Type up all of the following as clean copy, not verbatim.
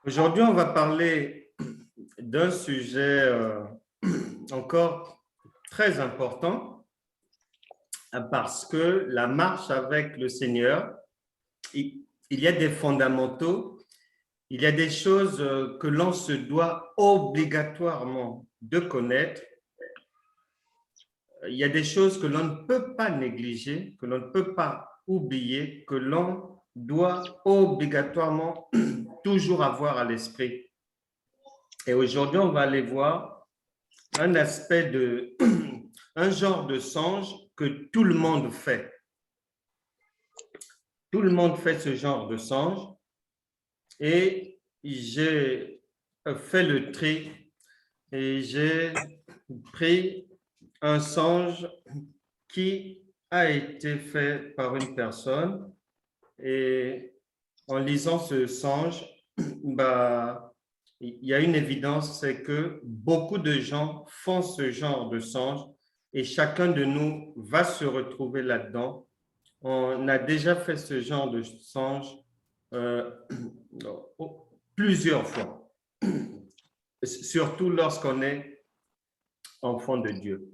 Aujourd'hui, on va parler d'un sujet encore très important parce que la marche avec le Seigneur, il y a des fondamentaux, il y a des choses que l'on se doit obligatoirement de connaître. Il y a des choses que l'on ne peut pas négliger, que l'on ne peut pas oublier, que l'on doit obligatoirement toujours avoir à l'esprit. Et aujourd'hui, on va aller voir un aspect un genre de songe que tout le monde fait. Tout le monde fait ce genre de songe et j'ai fait le tri et j'ai pris un songe qui a été fait par une personne et en lisant ce songe, il y a une évidence, c'est que beaucoup de gens font ce genre de songe et chacun de nous va se retrouver là-dedans. On a déjà fait ce genre de songe euh, plusieurs fois, surtout lorsqu'on est enfant de Dieu.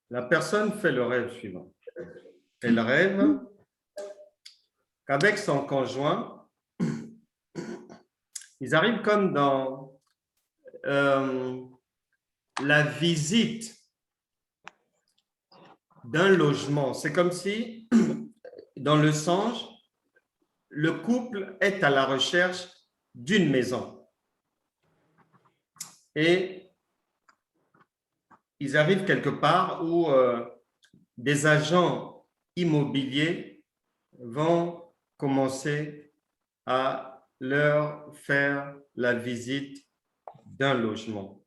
La personne fait le rêve suivant. Elle rêve qu'avec son conjoint, ils arrivent comme dans la visite d'un logement. C'est comme si, dans le songe, le couple est à la recherche d'une maison. Et ils arrivent quelque part où des agents immobiliers vont commencer à leur faire la visite d'un logement.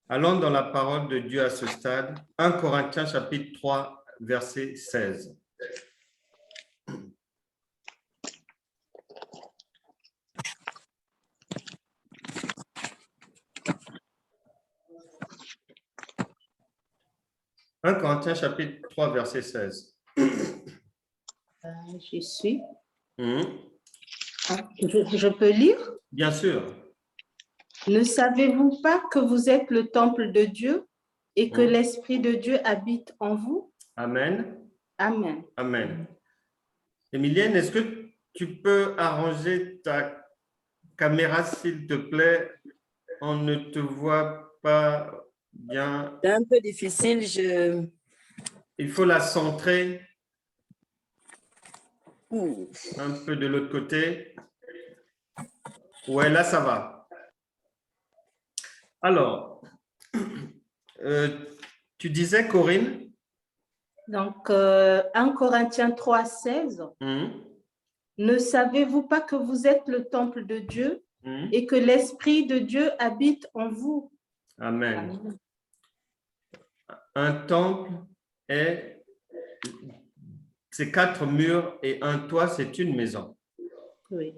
Allons dans la parole de Dieu à ce stade. 1 Corinthiens chapitre 3, verset 16. « 1 Corinthiens chapitre 3, verset 16. J'y suis. Je peux lire? Bien sûr. Ne savez-vous pas que vous êtes le temple de Dieu et que l'Esprit de Dieu habite en vous? Amen. Amen. Amen. Emilienne, est-ce que tu peux arranger ta caméra, s'il te plaît? On ne te voit pas bien. C'est un peu difficile, Il faut la centrer un peu de l'autre côté. Ouais, là, ça va. Alors, tu disais, Corinne? Donc, 1 Corinthiens 3, 16. Ne savez-vous pas que vous êtes le temple de Dieu et que l'Esprit de Dieu habite en vous? Amen. Amen. Un temple c'est 4 murs et un toit, c'est une maison. Oui.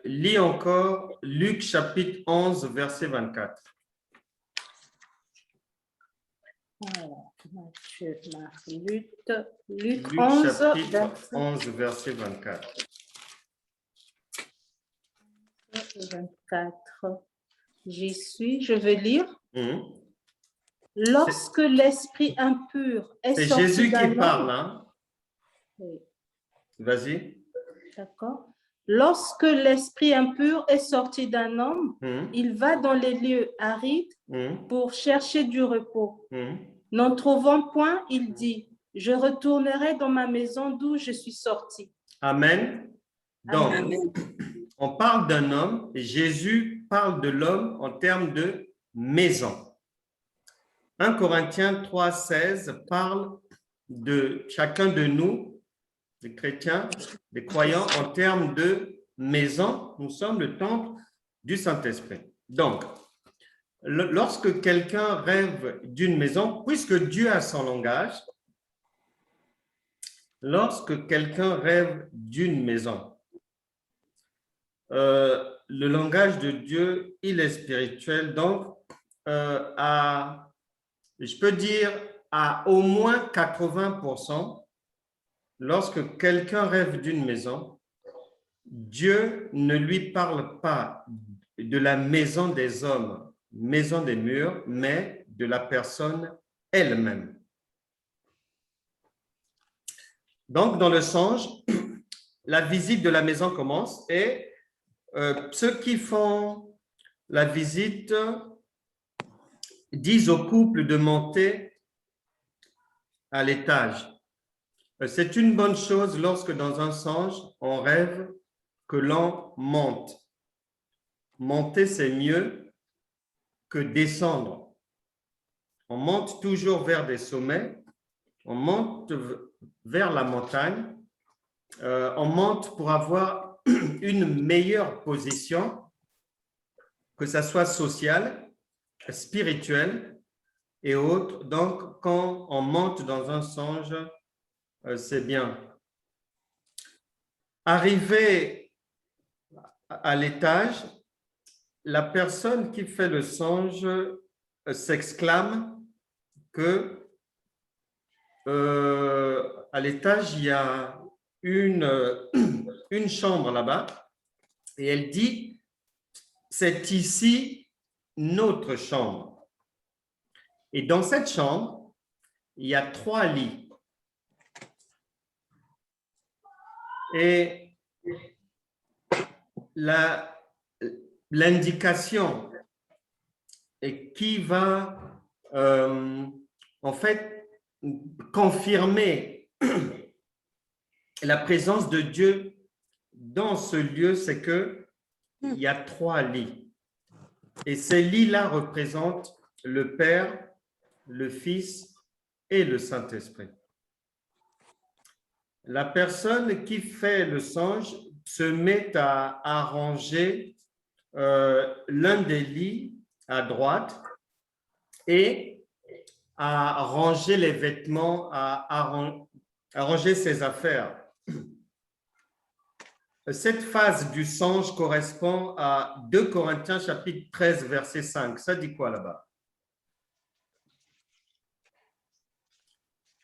Lis encore Luc chapitre 11, verset 24. Luc 11, chapitre 11, verset 24. 24. J'y suis, je vais lire. Lorsque l'esprit impur est sorti d'un homme... C'est Jésus qui parle, hein? Oui. Vas-y. D'accord. Lorsque l'esprit impur est sorti d'un homme, il va dans les lieux arides pour chercher du repos. N'en trouvant point, il dit, je retournerai dans ma maison d'où je suis sorti. Amen. Donc, Amen. On parle d'un homme et Jésus parle de l'homme en termes de maison. 1 Corinthiens 3, 16 parle de chacun de nous, des chrétiens, des croyants, en termes de maison. Nous sommes le temple du Saint-Esprit. Donc, lorsque quelqu'un rêve d'une maison, puisque Dieu a son langage, lorsque quelqu'un rêve d'une maison, le langage de Dieu, il est spirituel, donc je peux dire à au moins 80%, lorsque quelqu'un rêve d'une maison, Dieu ne lui parle pas de la maison des hommes, maison des murs, mais de la personne elle-même. Donc, dans le songe, la visite de la maison commence et ceux qui font la visite disent au couple de monter à l'étage. C'est une bonne chose lorsque dans un songe, on rêve que l'on monte. Monter, c'est mieux que descendre. On monte toujours vers des sommets, on monte vers la montagne, on monte pour avoir une meilleure position, que ce soit sociale, spirituelle et autres. Donc, quand on monte dans un songe, c'est bien. Arrivé à l'étage, la personne qui fait le songe s'exclame que à l'étage, il y a une chambre là-bas et elle dit, c'est ici notre chambre. Et dans cette chambre, il y a 3 lits. Et l'indication qui va en fait confirmer la présence de Dieu dans ce lieu, c'est que il y a 3 lits. Et ces lits-là représentent le Père, le Fils et le Saint-Esprit. La personne qui fait le songe se met à arranger l'un des lits à droite et à ranger les vêtements, à ranger ses affaires. Cette phase du songe correspond à 2 Corinthiens chapitre 13, verset 5. Ça dit quoi là-bas?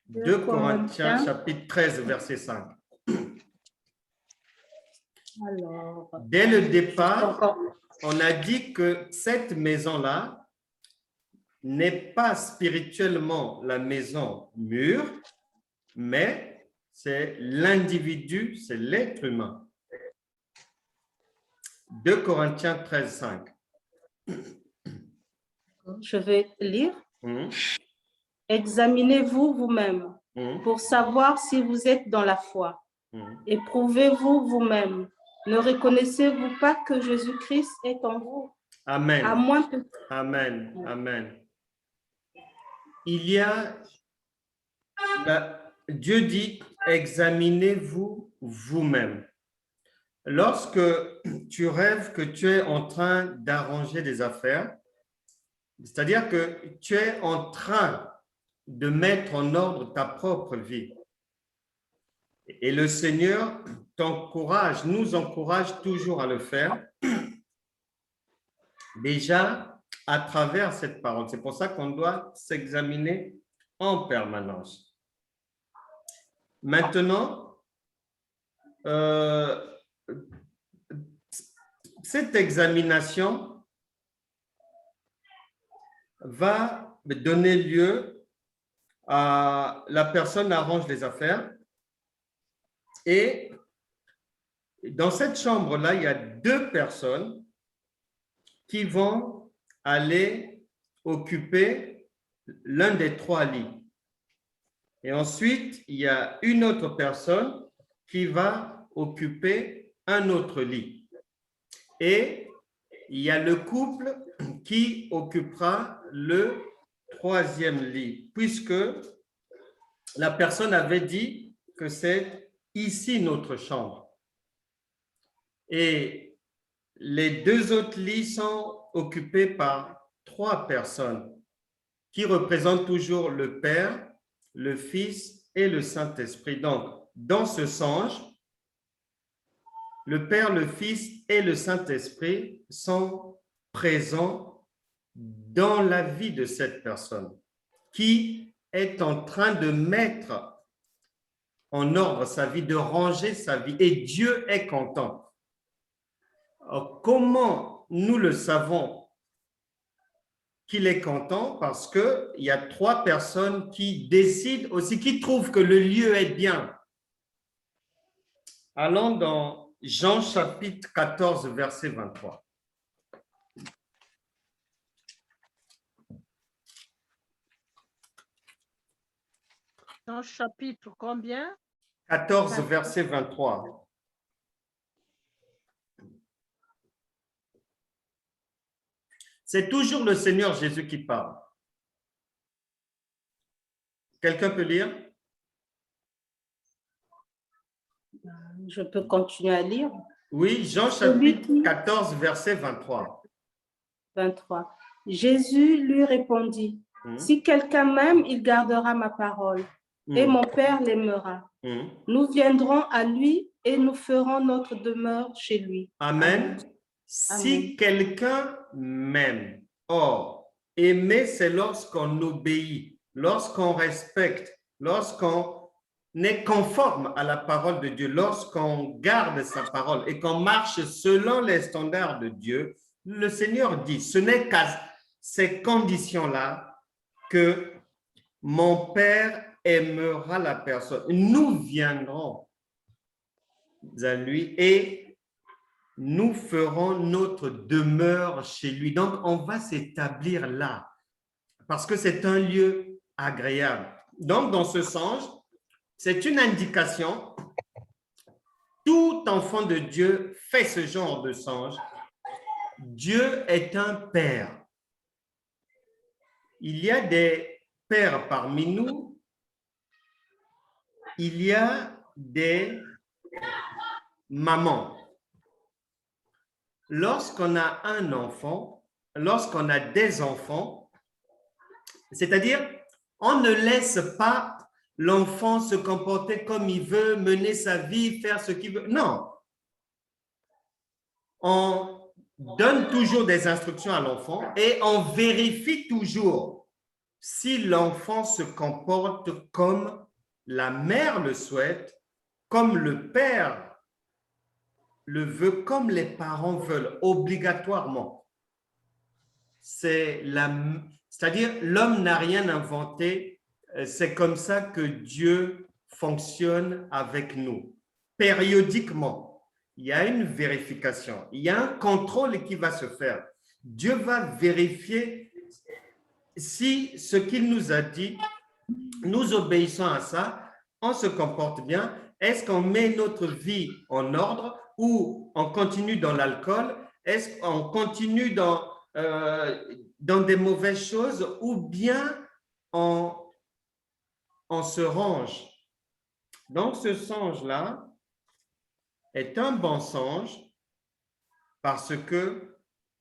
2 Corinthiens chapitre 13, verset 5. Alors, dès le départ, on a dit que cette maison-là n'est pas spirituellement la maison mûre, mais c'est l'individu, c'est l'être humain. 2 Corinthiens 13, 5. Je vais lire. Examinez-vous vous-même pour savoir si vous êtes dans la foi. Éprouvez-vous vous-même. Ne reconnaissez-vous pas que Jésus-Christ est en vous? Amen. À moins que... Amen. Amen. Il y a... Dieu dit, examinez-vous vous-même. Lorsque tu rêves que tu es en train d'arranger des affaires, c'est-à-dire que tu es en train de mettre en ordre ta propre vie. Et le Seigneur t'encourage, nous encourage toujours à le faire, déjà à travers cette parole. C'est pour ça qu'on doit s'examiner en permanence. Maintenant, cette examination va donner lieu à la personne arrange les affaires et dans cette chambre-là, il y a 2 personnes qui vont aller occuper l'un des 3 lits. Et ensuite, il y a une autre personne qui va occuper un autre lit. Et il y a le couple qui occupera le 3e lit, puisque la personne avait dit que c'est ici notre chambre. Et les 2 autres lits sont occupés par 3 personnes qui représentent toujours le Père, le Fils et le Saint-Esprit. Donc, dans ce songe, le Père, le Fils et le Saint-Esprit sont présents dans la vie de cette personne qui est en train de mettre en ordre sa vie, de ranger sa vie. Et Dieu est content. Alors, comment nous le savons qu'il est content? Parce qu'il y a 3 personnes qui décident aussi, qui trouvent que le lieu est bien. Allons dans Jean chapitre 14, verset 23. Jean chapitre combien? 14, verset 23. C'est toujours le Seigneur Jésus qui parle. Quelqu'un peut lire? Je peux continuer à lire. Oui, Jean chapitre 14, verset 23. 23. Jésus lui répondit, si quelqu'un m'aime, il gardera ma parole, et mon Père l'aimera. Nous viendrons à lui et nous ferons notre demeure chez lui. Amen. Si quelqu'un m'aime, or, aimer, c'est lorsqu'on obéit, lorsqu'on respecte, lorsqu'on est conforme à la parole de Dieu, lorsqu'on garde sa parole et qu'on marche selon les standards de Dieu. Le Seigneur dit, ce n'est qu'à ces conditions-là que mon Père aimera la personne. Nous viendrons à lui et nous ferons notre demeure chez lui. Donc, on va s'établir là parce que c'est un lieu agréable. Donc, dans ce sens, c'est une indication. Tout enfant de Dieu fait ce genre de songe. Dieu est un père. Il y a des pères parmi nous. Il y a des mamans. Lorsqu'on a un enfant, lorsqu'on a des enfants, c'est-à-dire, on ne laisse pas l'enfant se comporter comme il veut, mener sa vie, faire ce qu'il veut. Non. On donne toujours des instructions à l'enfant et on vérifie toujours si l'enfant se comporte comme la mère le souhaite, comme le père le veut, comme les parents veulent, obligatoirement. C'est-à-dire, l'homme n'a rien inventé. C'est comme ça que Dieu fonctionne avec nous. Périodiquement, il y a une vérification, il y a un contrôle qui va se faire. Dieu va vérifier si ce qu'il nous a dit, nous obéissons à ça, on se comporte bien. Est-ce qu'on met notre vie en ordre ou on continue dans l'alcool? Est-ce qu'on continue dans des mauvaises choses ou bien on se range? Donc, ce songe-là est un bon songe parce que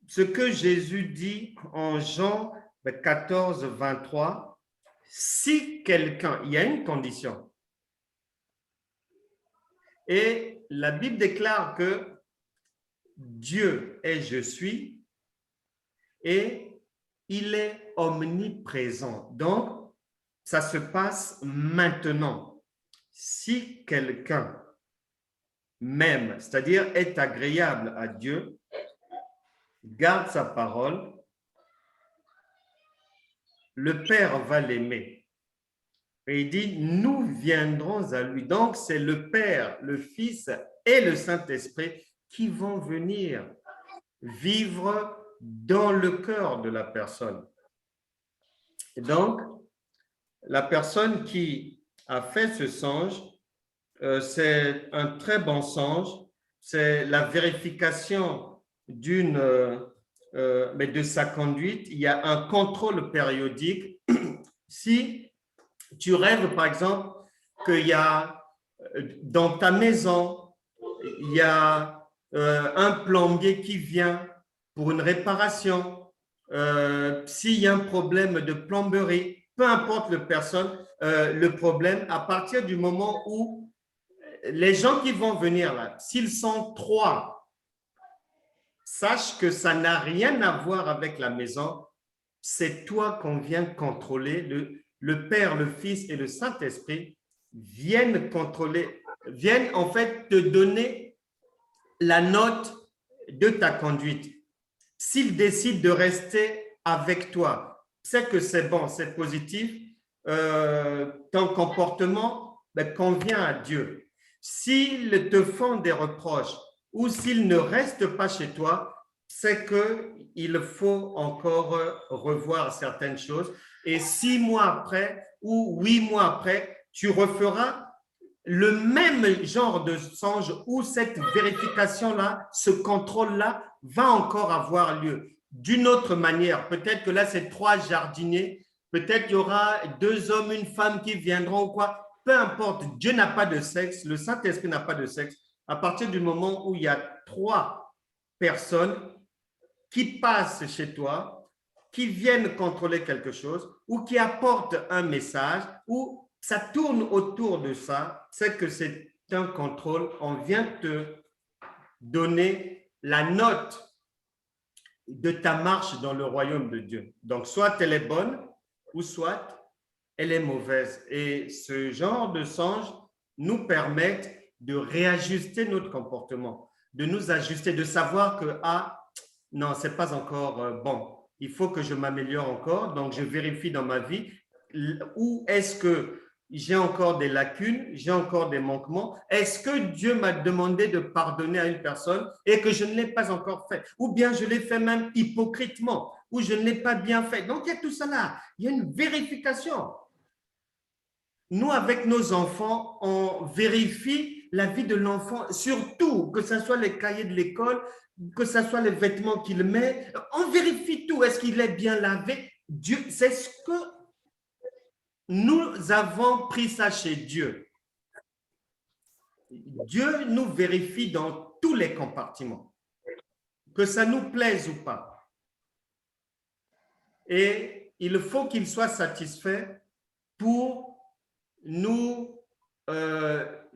ce que Jésus dit en Jean 14, 23, si quelqu'un, il y a une condition, et la Bible déclare que Dieu est je suis et il est omniprésent. Donc, ça se passe maintenant. Si quelqu'un m'aime, c'est-à-dire est agréable à Dieu, garde sa parole, le Père va l'aimer. Et il dit, nous viendrons à lui. Donc, c'est le Père, le Fils et le Saint-Esprit qui vont venir vivre dans le cœur de la personne. Et donc, la personne qui a fait ce songe, c'est un très bon songe. C'est la vérification de sa conduite. Il y a un contrôle périodique. Si tu rêves, par exemple, qu'il y a dans ta maison, il y a un plombier qui vient pour une réparation, s'il y a un problème de plomberie, peu importe le problème, à partir du moment où les gens qui vont venir là, s'ils sont 3, sache que ça n'a rien à voir avec la maison, c'est toi qu'on vient contrôler, le Père, le Fils et le Saint-Esprit viennent contrôler, viennent en fait te donner la note de ta conduite. S'ils décident de rester avec toi, c'est que c'est bon, c'est positif, ton comportement convient à Dieu. S'ils te font des reproches ou s'ils ne restent pas chez toi, c'est qu'il faut encore revoir certaines choses. Et 6 mois après ou 8 mois après, tu referas le même genre de songe où cette vérification-là, ce contrôle-là va encore avoir lieu. D'une autre manière, peut-être que là, c'est 3 jardiniers, peut-être qu'il y aura 2 hommes, une femme qui viendront ou quoi. Peu importe, Dieu n'a pas de sexe, le Saint-Esprit n'a pas de sexe. À partir du moment où il y a 3 personnes qui passent chez toi, qui viennent contrôler quelque chose ou qui apportent un message ou ça tourne autour de ça, c'est que c'est un contrôle. On vient te donner la note de ta marche dans le royaume de Dieu. Donc, soit elle est bonne ou soit elle est mauvaise. Et ce genre de songe nous permet de réajuster notre comportement, de nous ajuster, de savoir que, non, ce n'est pas encore bon. Il faut que je m'améliore encore. Donc, je vérifie dans ma vie où est-ce que j'ai encore des lacunes, j'ai encore des manquements. Est-ce que Dieu m'a demandé de pardonner à une personne et que je ne l'ai pas encore fait? Ou bien je l'ai fait même hypocritement, ou je ne l'ai pas bien fait. Donc, il y a tout ça là. Il y a une vérification. Nous, avec nos enfants, on vérifie la vie de l'enfant, surtout que ce soit les cahiers de l'école, que ce soit les vêtements qu'il met. On vérifie tout. Est-ce qu'il est bien lavé? Dieu, c'est ce que nous avons pris ça chez Dieu. Dieu nous vérifie dans tous les compartiments, que ça nous plaise ou pas. Et il faut qu'il soit satisfait pour nous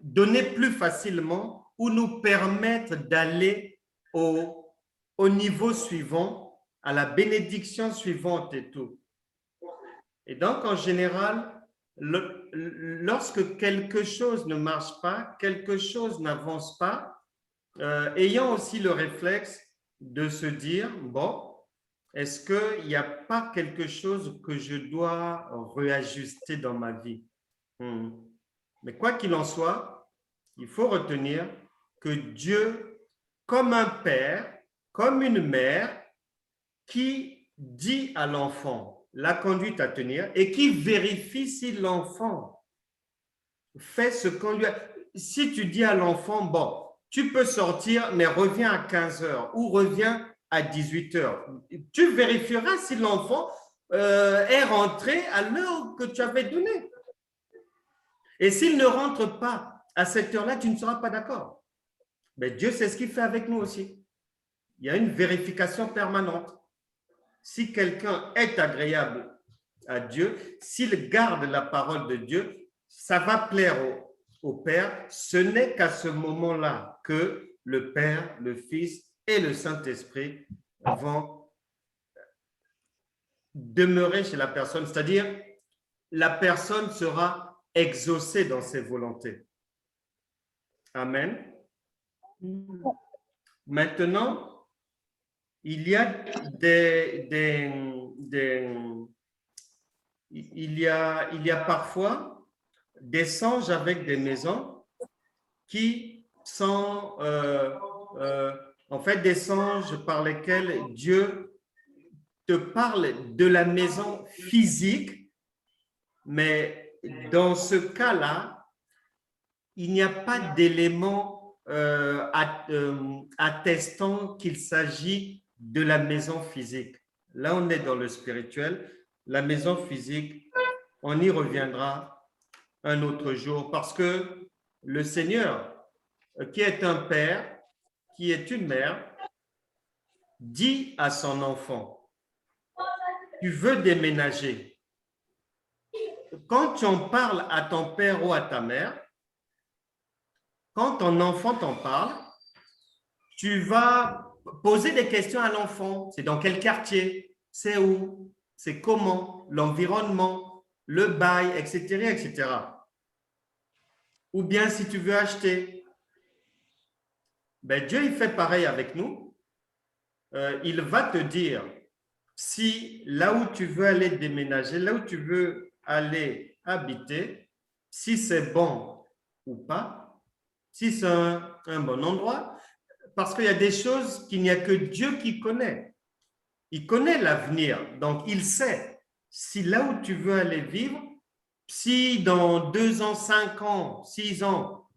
donner plus facilement ou nous permettre d'aller au niveau suivant, à la bénédiction suivante et tout. Et donc, en général, lorsque quelque chose ne marche pas, quelque chose n'avance pas, ayant aussi le réflexe de se dire, bon, est-ce qu'il n'y a pas quelque chose que je dois réajuster dans ma vie? Mais quoi qu'il en soit, il faut retenir que Dieu, comme un père, comme une mère, qui dit à l'enfant la conduite à tenir et qui vérifie si l'enfant fait ce qu'on lui a... Si tu dis à l'enfant, bon, tu peux sortir, mais reviens à 15h ou reviens à 18h. Tu vérifieras si l'enfant est rentré à l'heure que tu avais donnée. Et s'il ne rentre pas à cette heure-là, tu ne seras pas d'accord. Mais Dieu, c'est ce qu'il fait avec nous aussi. Il y a une vérification permanente. Si quelqu'un est agréable à Dieu, s'il garde la parole de Dieu, ça va plaire au Père. Ce n'est qu'à ce moment-là que le Père, le Fils et le Saint-Esprit vont demeurer chez la personne, c'est-à-dire la personne sera exaucée dans ses volontés. Amen. Maintenant, il y a il y a parfois des songes avec des maisons qui sont en fait des songes par lesquels Dieu te parle de la maison physique, mais dans ce cas-là, il n'y a pas d'élément attestant qu'il s'agit de la maison physique. Là, on est dans le spirituel. La maison physique, on y reviendra un autre jour parce que le Seigneur, qui est un père, qui est une mère, dit à son enfant, tu veux déménager. Quand tu en parles à ton père ou à ta mère, quand ton enfant t'en parle, tu vas poser des questions à l'enfant. C'est dans quel quartier? C'est où? C'est comment? L'environnement, le bail, etc., etc. ou bien si tu veux acheter. Ben, Dieu, il fait pareil avec nous. Il va te dire si là où tu veux aller déménager, là où tu veux aller habiter, si c'est bon ou pas, si c'est un bon endroit, parce qu'il y a des choses qu'il n'y a que Dieu qui connaît. Il connaît l'avenir, donc il sait si là où tu veux aller vivre, si dans 2 ans, 5 ans, 6 ans,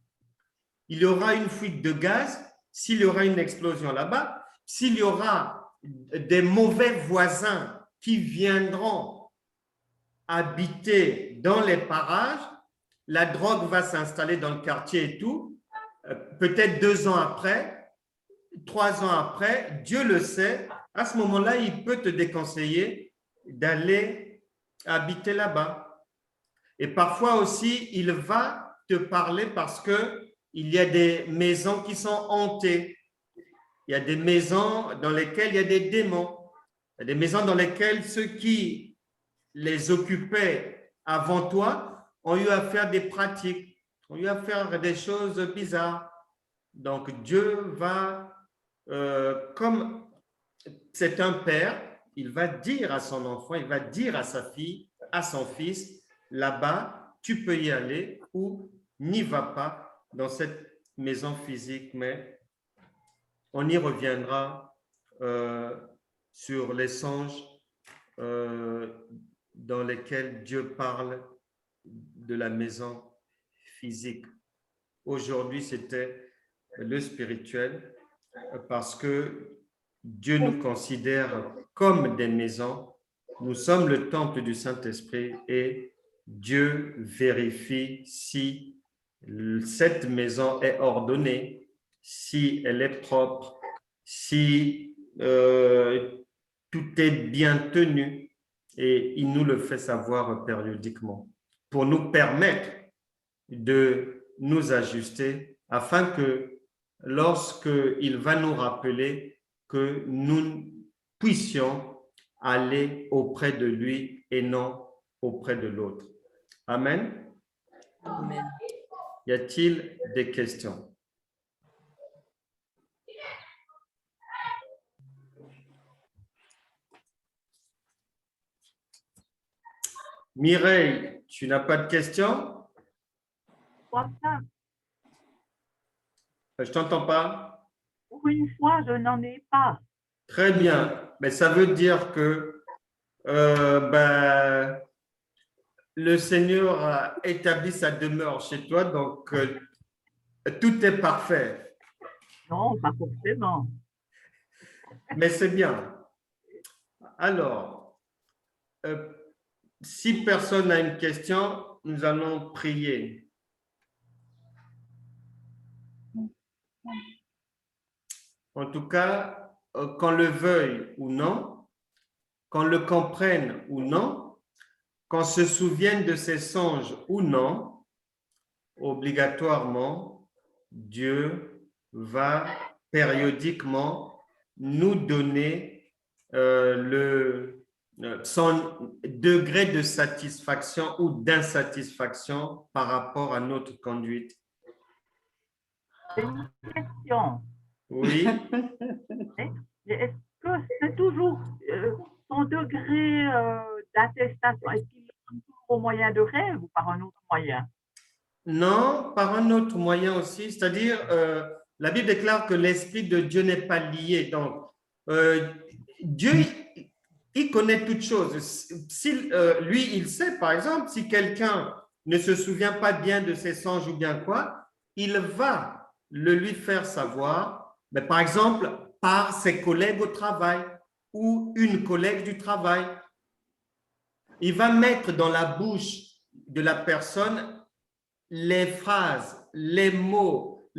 il y aura une fuite de gaz, s'il y aura une explosion là-bas, s'il y aura des mauvais voisins qui viendront habiter dans les parages, la drogue va s'installer dans le quartier et tout, peut-être 2 ans après, 3 ans après, Dieu le sait, à ce moment-là, il peut te déconseiller d'aller habiter là-bas. Et parfois aussi, il va te parler parce qu'il y a des maisons qui sont hantées. Il y a des maisons dans lesquelles il y a des démons. Il y a des maisons dans lesquelles ceux qui les occupaient avant toi ont eu à faire des pratiques, ont eu à faire des choses bizarres. Donc Dieu va, comme c'est un père, il va dire à son enfant, il va dire à sa fille, à son fils, là-bas, tu peux y aller ou n'y va pas dans cette maison physique, mais on y reviendra sur les songes dans lesquels Dieu parle de la maison physique. Aujourd'hui, c'était le spirituel parce que Dieu nous considère comme des maisons. Nous sommes le temple du Saint-Esprit et Dieu vérifie si cette maison est ordonnée, si elle est propre, si tout est bien tenu, et il nous le fait savoir périodiquement pour nous permettre de nous ajuster afin que lorsqu'il va nous rappeler que nous puissions aller auprès de lui et non auprès de l'autre. Amen. Amen. Y a-t-il des questions? Mireille, tu n'as pas de questions? Je t'entends pas. Pour une fois, je n'en ai pas. Très bien. Mais ça veut dire que le Seigneur a établi sa demeure chez toi, donc tout est parfait. Non, pas forcément. Mais c'est bien. Alors, si personne n'a une question, nous allons prier. En tout cas, qu'on le veuille ou non, qu'on le comprenne ou non, qu'on se souvienne de ses songes ou non, obligatoirement, Dieu va périodiquement nous donner son degré de satisfaction ou d'insatisfaction par rapport à notre conduite. C'est une question. Oui. Est-ce que c'est toujours son degré d'attestation? Est-ce qu'il est toujours au moyen de rêve ou par un autre moyen? Non, par un autre moyen aussi. C'est-à-dire, la Bible déclare que l'Esprit de Dieu n'est pas lié. Donc, Dieu, il connaît toutes choses. Si, lui, il sait, par exemple, si quelqu'un ne se souvient pas bien de ses songes ou bien quoi, il va le lui faire savoir. Mais par exemple, par ses collègues au travail ou une collègue du travail. Il va mettre dans la bouche de la personne les phrases, les mots.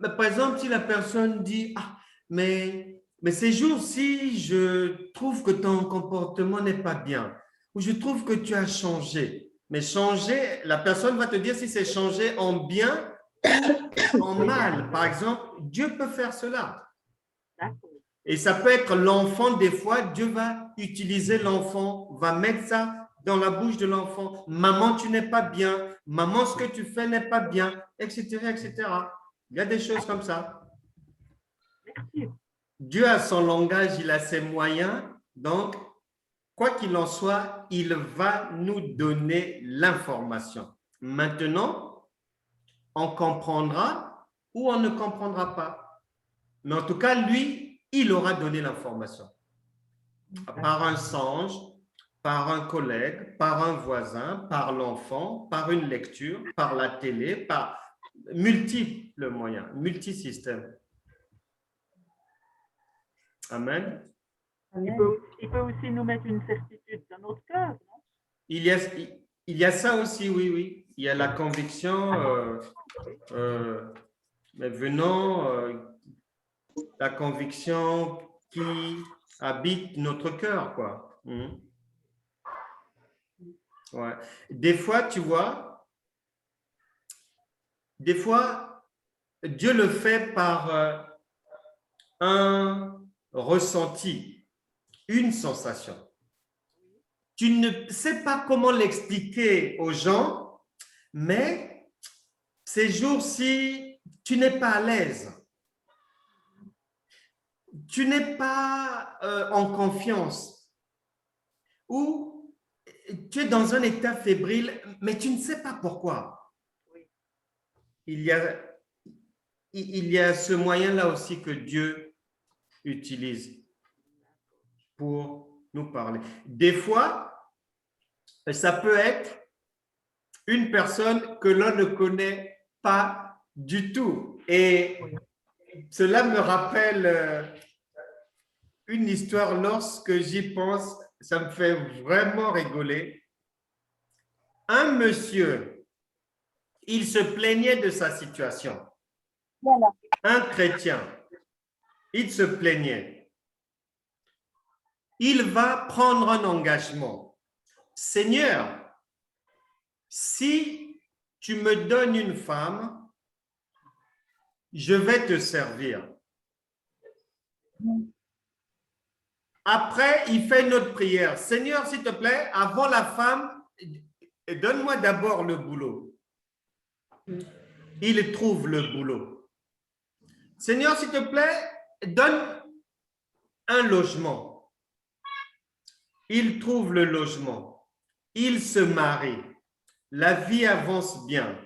Par exemple, si la personne dit « Ah, mais ces jours-ci, je trouve que ton comportement n'est pas bien ou je trouve que tu as changé. » Mais changer, la personne va te dire si c'est changé en bien ou en mal. Par exemple, Dieu peut faire cela. Et ça peut être l'enfant, des fois, Dieu va utiliser l'enfant, va mettre ça dans la bouche de l'enfant. Maman, tu n'es pas bien. Maman, ce que tu fais n'est pas bien, etc., etc. Il y a des choses comme ça. Merci. Dieu a son langage, il a ses moyens. Donc, quoi qu'il en soit, il va nous donner l'information. Maintenant, on comprendra ou on ne comprendra pas. Mais en tout cas, lui, il aura donné l'information. Par un songe, par un collègue, par un voisin, par l'enfant, par une lecture, par la télé, par multiples moyens, multisystèmes. Amen. Il peut aussi nous mettre une certitude dans notre cœur, non? Il y a ça aussi, oui, oui. Il y a la conviction mais venant, la conviction qui habite notre cœur, quoi. Ouais. Des fois, tu vois, des fois, Dieu le fait par un ressenti, une sensation. Tu ne sais pas comment l'expliquer aux gens, mais ces jours-ci, tu n'es pas à l'aise. Tu n'es pas en confiance. Ou tu es dans un état fébrile, mais tu ne sais pas pourquoi. Il y a ce moyen-là aussi que Dieu utilise pour nous parler. Des fois, ça peut être une personne que l'on ne connaît pas du tout. Et cela me rappelle une histoire, lorsque j'y pense, ça me fait vraiment rigoler. Un monsieur, il se plaignait de sa situation. Voilà. Un chrétien, il se plaignait. Il va prendre un engagement. Seigneur, si tu me donnes une femme, je vais te servir. Après, il fait une autre prière. Seigneur, s'il te plaît, avant la femme, donne-moi d'abord le boulot. Il trouve le boulot. Seigneur, s'il te plaît, donne un logement. Il trouve le logement. Il se marie. La vie avance bien.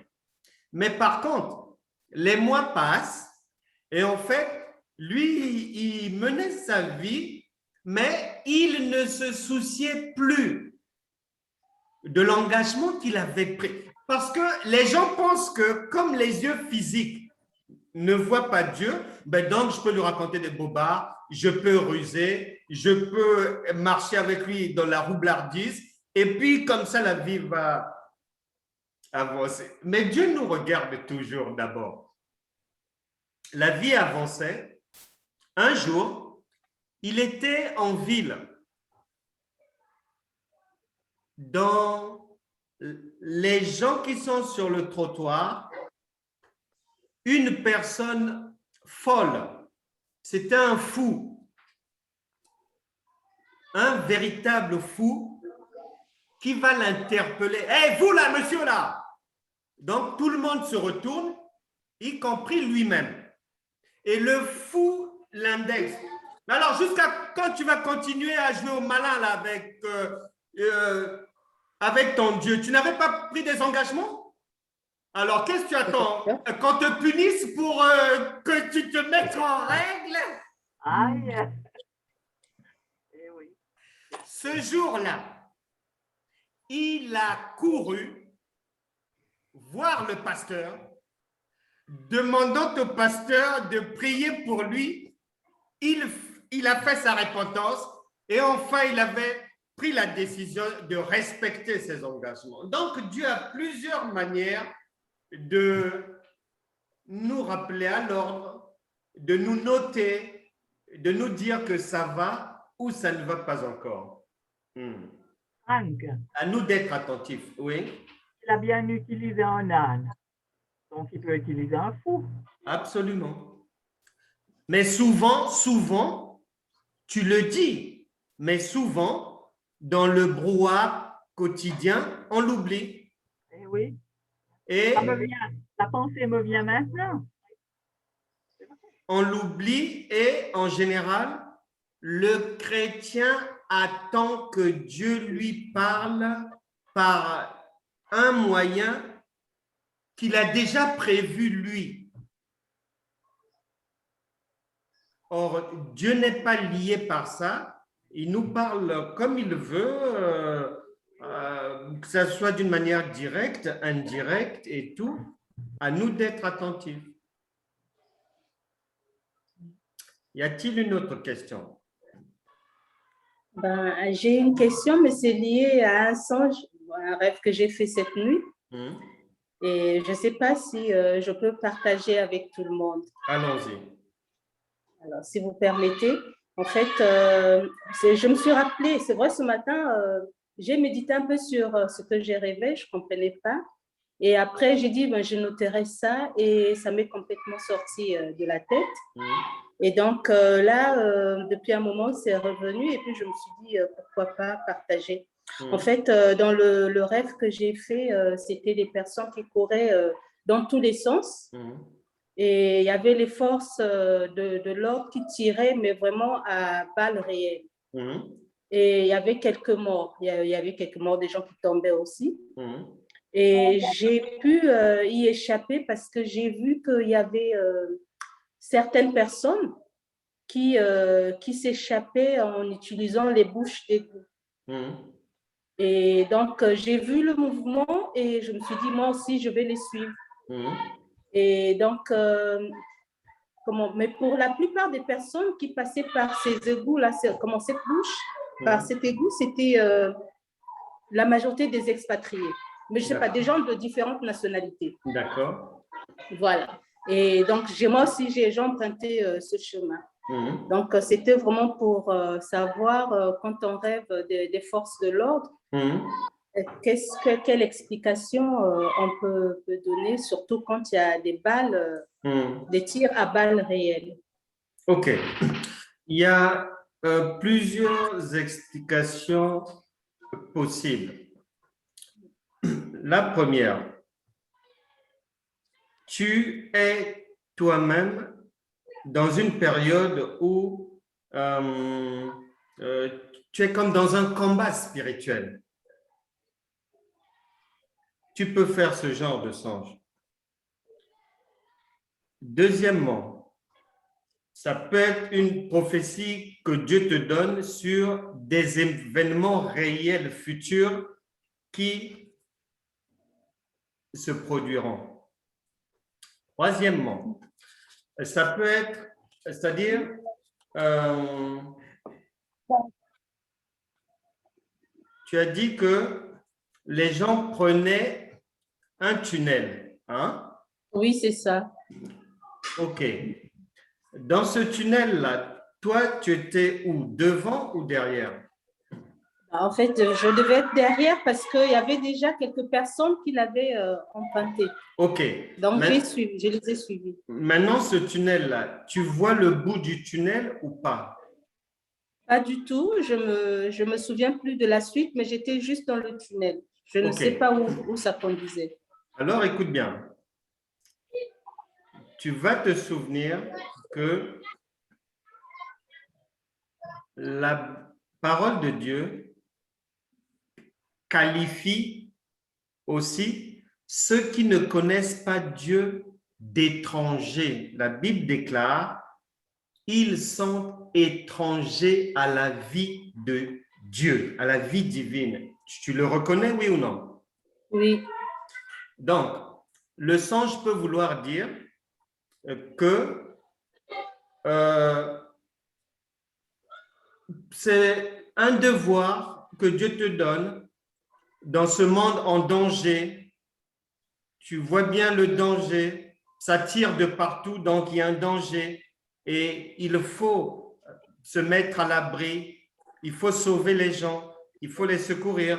Mais par contre, les mois passent et en fait, lui, il menait sa vie, mais il ne se souciait plus de l'engagement qu'il avait pris. Parce que les gens pensent que comme les yeux physiques ne voient pas Dieu, ben donc je peux lui raconter des bobards, je peux ruser, je peux marcher avec lui dans la roublardise, et puis comme ça la vie va avancer. Mais Dieu nous regarde toujours d'abord. La vie avançait. Un jour, il était en ville, dans les gens qui sont sur le trottoir, une personne folle, c'était un fou, un véritable fou qui va l'interpeller. « Hey, vous là, monsieur là !» Donc, tout le monde se retourne, y compris lui-même. Et le fou l'indexe. Mais alors, jusqu'à quand tu vas continuer à jouer au malin là, avec ton Dieu? Tu n'avais pas pris des engagements? Alors, qu'est-ce que tu attends? Qu'on te punisse pour que tu te mettes en règle? Aïe! Eh oui. Ce jour-là, il a couru voir le pasteur, demandant au pasteur de prier pour lui. Il a fait sa repentance et enfin, il avait pris la décision de respecter ses engagements. Donc, Dieu a plusieurs manières de nous rappeler à l'ordre, de nous noter, de nous dire que ça va ou ça ne va pas encore. Franck, À nous d'être attentifs, oui. il a bien utilisé un âne, donc il peut utiliser un fou. Absolument. Mais souvent, tu le dis, mais souvent, dans le brouhaha quotidien, on l'oublie. Eh oui, Et la pensée me vient maintenant. on l'oublie et en général, le chrétien attend que Dieu lui parle par un moyen qu'il a déjà prévu lui. Or, Dieu n'est pas lié par ça. Il nous parle comme il veut, que ce soit d'une manière directe, indirecte et tout. À nous d'être attentifs. Y a-t-il une autre question? J'ai une question, mais c'est lié à un songe, un rêve que j'ai fait cette nuit. Et je ne sais pas si je peux partager avec tout le monde. Allons-y. Alors, si vous permettez, en fait, je me suis rappelé, c'est vrai, ce matin, j'ai médité un peu sur ce que j'ai rêvé, je ne comprenais pas. Et après, j'ai dit, je noterai ça et ça m'est complètement sorti de la tête. Et donc là, depuis un moment, c'est revenu et puis je me suis dit, pourquoi pas partager. En fait, dans le rêve que j'ai fait, c'était des personnes qui couraient dans tous les sens. Et il y avait les forces de l'ordre qui tiraient, mais vraiment à balles réelles. Et il y avait quelques morts. Il y avait quelques morts, des gens qui tombaient aussi. Et j'ai pu y échapper parce que j'ai vu qu'il y avait certaines personnes qui s'échappaient en utilisant les bouches d'égout. Et donc, j'ai vu le mouvement et je me suis dit, moi aussi, je vais les suivre. Et donc, mais pour la plupart des personnes qui passaient par ces égouts-là, cette bouche, par cet égout, c'était la majorité des expatriés. Mais je ne sais pas, des gens de différentes nationalités. D'accord. Voilà. Et donc, moi aussi, j'ai emprunté ce chemin. Donc, c'était vraiment pour savoir, quand on rêve des forces de l'ordre, quelle explication on peut donner, surtout quand il y a des balles, des tirs à balles réelles. OK. Il y a plusieurs explications possibles. La première, tu es toi-même dans une période où tu es comme dans un combat spirituel. Tu peux faire ce genre de songe. Deuxièmement, ça peut être une prophétie que Dieu te donne sur des événements réels futurs qui se produiront. Troisièmement, ça peut être, c'est-à-dire, tu as dit que les gens prenaient un tunnel, hein? Oui, c'est ça. OK. Dans ce tunnel-là, toi, tu étais où? Devant ou derrière? En fait, je devais être derrière parce qu'il y avait déjà quelques personnes qui l'avaient emprunté. OK. Donc, je les ai suivis. Maintenant, ce tunnel-là, tu vois le bout du tunnel ou pas? Pas du tout. Je me souviens plus de la suite, mais j'étais juste dans le tunnel. Je ne sais pas où ça conduisait. Alors, écoute bien. Tu vas te souvenir que la parole de Dieu qualifie aussi ceux qui ne connaissent pas Dieu d'étrangers. La Bible déclare, ils sont étrangers à la vie de Dieu, à la vie divine. Tu le reconnais, oui ou non? Oui. Donc, le songe peut vouloir dire que c'est un devoir que Dieu te donne dans ce monde en danger. Tu vois bien le danger, ça tire de partout, donc il y a un danger et il faut se mettre à l'abri, il faut sauver les gens, il faut les secourir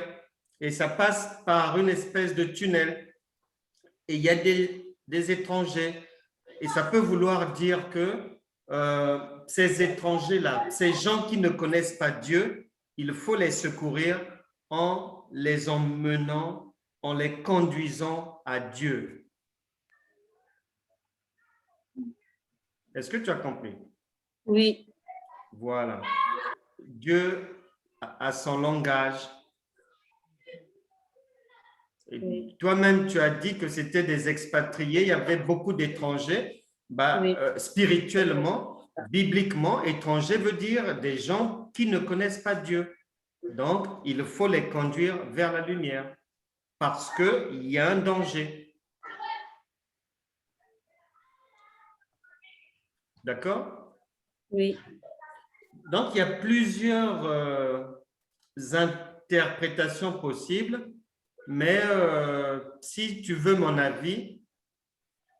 et ça passe par une espèce de tunnel et il y a des étrangers et ça peut vouloir dire que ces étrangers-là, ces gens qui ne connaissent pas Dieu, il faut les secourir en en les emmenant, en les conduisant à Dieu. Est-ce que tu as compris? Oui. Voilà. Dieu a son langage. Et toi-même, tu as dit que c'était des expatriés, il y avait beaucoup d'étrangers. Spirituellement, bibliquement, étranger veut dire des gens qui ne connaissent pas Dieu. Donc, il faut les conduire vers la lumière parce qu'il y a un danger. D'accord? Oui. Donc, il y a plusieurs interprétations possibles, mais si tu veux mon avis,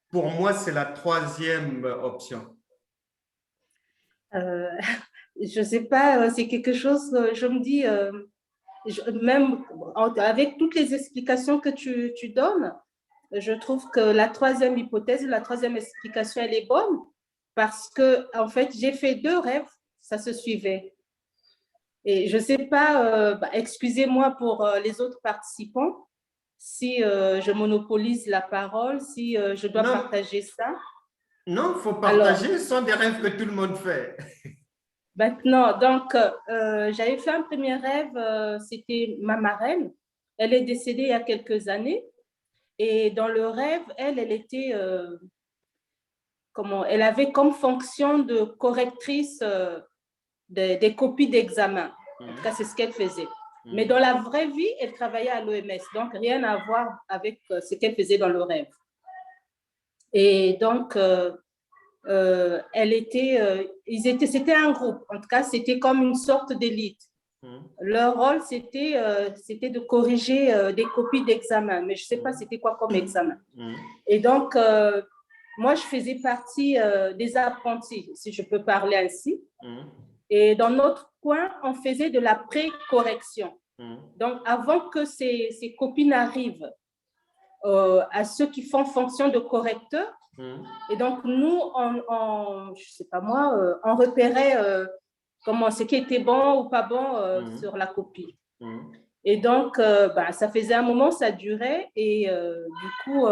pour moi, c'est la troisième option. Je ne sais pas, c'est quelque chose, je me dis, même avec toutes les explications que tu donnes, je trouve que la troisième hypothèse, la troisième explication, elle est bonne parce que, en fait, j'ai fait 2 rêves, ça se suivait. Et je ne sais pas, excusez-moi pour les autres participants, si je monopolise la parole, si je dois partager ça. Non, il faut partager, ce sont des rêves que tout le monde fait. Maintenant, donc, j'avais fait un premier rêve, c'était ma marraine. Elle est décédée il y a quelques années. Et dans le rêve, elle était, elle avait comme fonction de correctrice des copies d'examen. En tout cas, c'est ce qu'elle faisait. Mais dans la vraie vie, elle travaillait à l'OMS. Donc, rien à voir avec ce qu'elle faisait dans le rêve. Et donc, c'était un groupe. En tout cas, c'était comme une sorte d'élite. Leur rôle, c'était de corriger des copies d'examen, mais je ne sais pas c'était quoi comme examen. Et donc, moi, je faisais partie des apprentis, si je peux parler ainsi. Et dans notre coin, on faisait de la pré-correction. Donc, avant que ces copies n'arrivent à ceux qui font fonction de correcteurs, et donc nous, je sais pas moi, on repérait ce qui était bon ou pas bon sur la copie. Et donc, ça faisait un moment, ça durait, et du coup,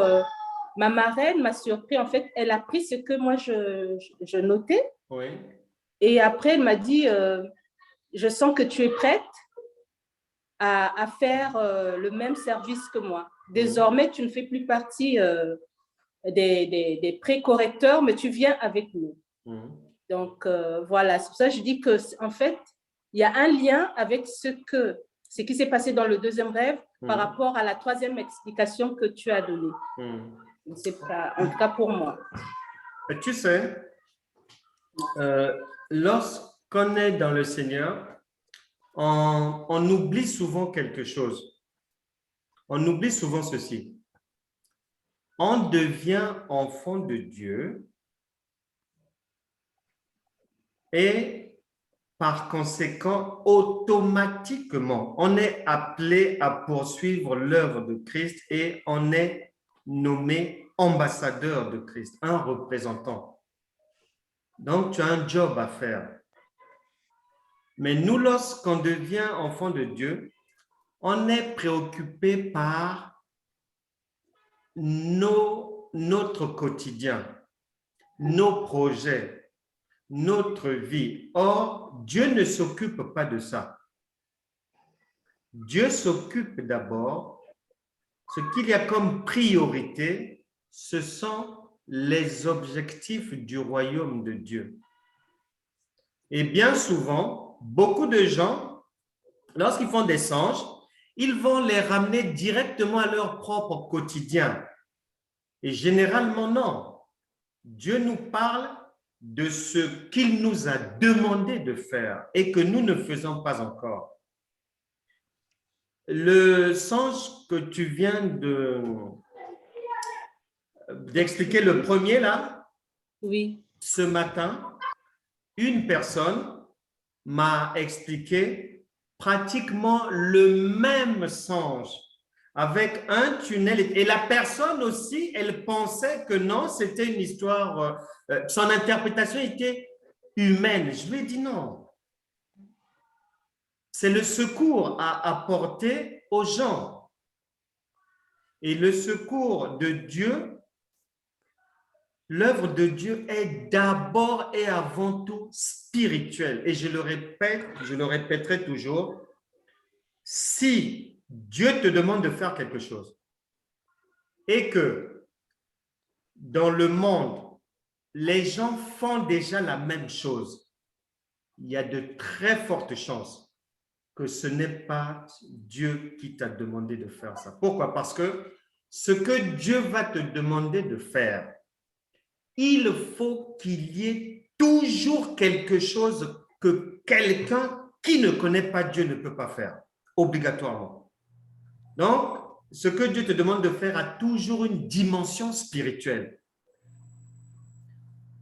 ma marraine m'a surpris. En fait, elle a pris ce que moi, je notais. Oui. Et après, elle m'a dit, je sens que tu es prête à faire le même service que moi. Désormais, tu ne fais plus partie des pré-correcteurs, mais tu viens avec nous. Donc, voilà, c'est pour ça que je dis qu'en fait, il y a un lien avec ce qui s'est passé dans le deuxième rêve par rapport à la troisième explication que tu as donnée. C'est pas, en tout cas pour moi. Tu sais, lorsqu'on est dans le Seigneur, on oublie souvent quelque chose. On oublie souvent ceci. On devient enfant de Dieu et par conséquent, automatiquement, on est appelé à poursuivre l'œuvre de Christ et on est nommé ambassadeur de Christ, un représentant. Donc, tu as un job à faire. Mais nous, lorsqu'on devient enfant de Dieu, on est préoccupé par notre quotidien, nos projets, notre vie. Or, Dieu ne s'occupe pas de ça. Dieu s'occupe d'abord, ce qu'il y a comme priorité, ce sont les objectifs du royaume de Dieu. Et bien souvent, beaucoup de gens, lorsqu'ils font des songes, ils vont les ramener directement à leur propre quotidien. Et généralement, non. Dieu nous parle de ce qu'il nous a demandé de faire et que nous ne faisons pas encore. Le songe que tu viens d'expliquer, le premier là, oui. Ce matin, une personne m'a expliqué pratiquement le même songe avec un tunnel. Et la personne aussi, elle pensait que non, c'était une histoire, son interprétation était humaine. Je lui ai dit non. C'est le secours à apporter aux gens. Et le secours de Dieu, l'œuvre de Dieu est d'abord et avant tout spirituelle. Et je le répète, je le répéterai toujours, si Dieu te demande de faire quelque chose et que dans le monde, les gens font déjà la même chose, il y a de très fortes chances que ce n'est pas Dieu qui t'a demandé de faire ça. Pourquoi? Parce que ce que Dieu va te demander de faire, il faut qu'il y ait toujours quelque chose que quelqu'un qui ne connaît pas Dieu ne peut pas faire, obligatoirement. Donc, ce que Dieu te demande de faire a toujours une dimension spirituelle.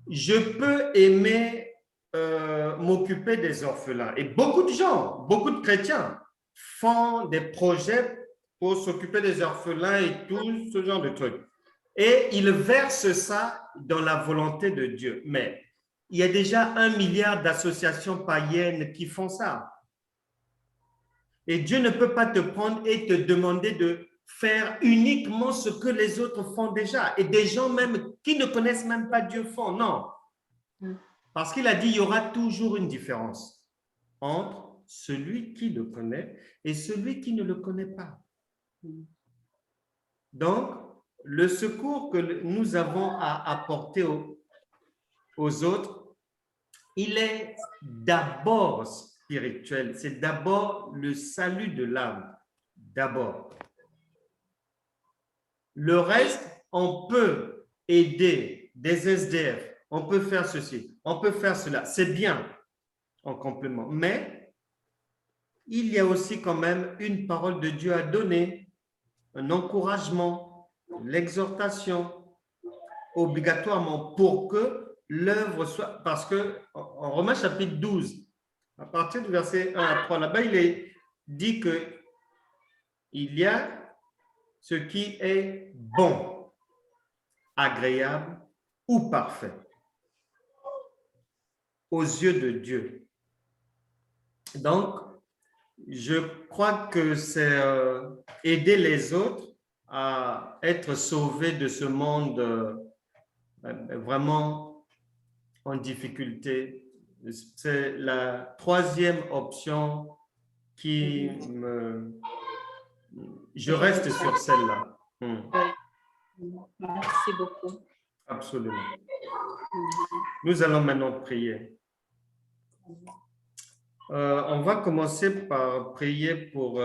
Je peux aimer m'occuper des orphelins. Et beaucoup de gens, beaucoup de chrétiens font des projets pour s'occuper des orphelins et tout ce genre de trucs. Et ils versent ça dans la volonté de Dieu. Mais il y a déjà 1 milliard d'associations païennes qui font ça. Et Dieu ne peut pas te prendre et te demander de faire uniquement ce que les autres font déjà. Et des gens même qui ne connaissent même pas Dieu font. Non. Parce qu'il a dit, il y aura toujours une différence entre celui qui le connaît et celui qui ne le connaît pas. Donc, le secours que nous avons à apporter aux autres, il est d'abord spirituel. C'est d'abord le salut de l'âme. D'abord. Le reste, on peut aider des SDF. On peut faire ceci, on peut faire cela. C'est bien en complément. Mais il y a aussi quand même une parole de Dieu à donner, un encouragement, l'exhortation, obligatoirement pour que l'œuvre soit… Parce qu'en Romains chapitre 12, à partir du verset 1 à 3, là-bas, il est dit qu'il y a ce qui est bon, agréable ou parfait aux yeux de Dieu. Donc, je crois que c'est aider les autres à être sauvés de ce monde vraiment en difficulté. C'est la troisième option qui me… Je reste sur celle-là. Merci beaucoup. Absolument. Nous allons maintenant prier. On va commencer par prier pour…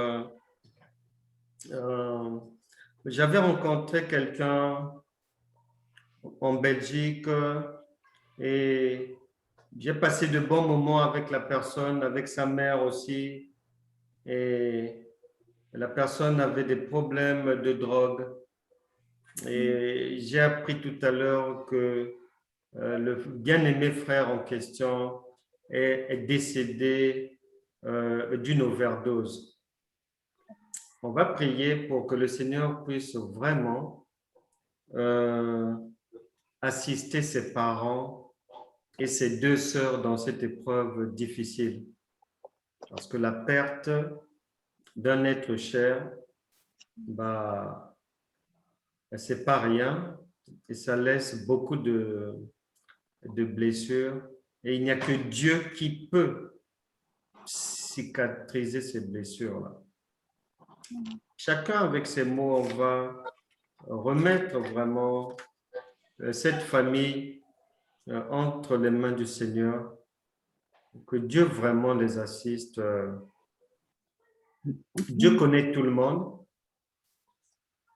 j'avais rencontré quelqu'un en Belgique et j'ai passé de bons moments avec la personne, avec sa mère aussi. Et la personne avait des problèmes de drogue. Et j'ai appris tout à l'heure que le bien-aimé frère en question est décédé d'une overdose. On va prier pour que le Seigneur puisse vraiment assister ses parents et ses 2 sœurs dans cette épreuve difficile. Parce que la perte d'un être cher, c'est pas rien et ça laisse beaucoup de blessures. Et il n'y a que Dieu qui peut cicatriser ces blessures-là. Chacun avec ses mots, on va remettre vraiment cette famille entre les mains du Seigneur. Que Dieu vraiment les assiste. Dieu connaît tout le monde.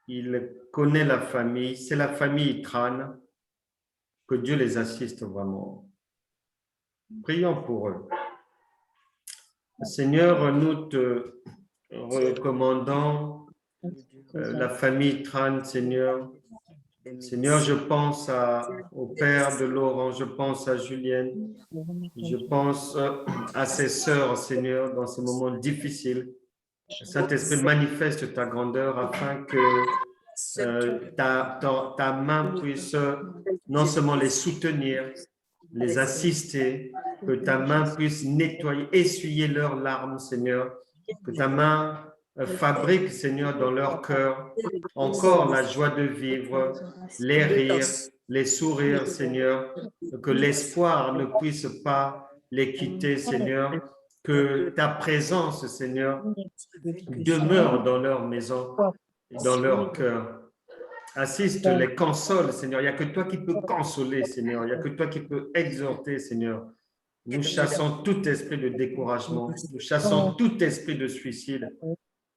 Il connaît la famille. C'est la famille Itran. Que Dieu les assiste vraiment. Prions pour eux. Seigneur, nous te recommandons la famille Tran, Seigneur. Seigneur, je pense au père de Laurent, je pense à Julienne, je pense à ses sœurs, Seigneur, dans ces moments difficiles. Saint-Esprit, manifeste ta grandeur afin que ta main puisse non seulement les soutenir, les assister, que ta main puisse nettoyer, essuyer leurs larmes, Seigneur, que ta main fabrique, Seigneur, dans leur cœur encore la joie de vivre, les rires, les sourires, Seigneur, que l'espoir ne puisse pas les quitter, Seigneur, que ta présence, Seigneur, demeure dans leur maison, dans leur cœur. Assiste, les console, Seigneur. Il n'y a que toi qui peux consoler, Seigneur. Il n'y a que toi qui peux exhorter, Seigneur. Nous chassons tout esprit de découragement. Nous chassons tout esprit de suicide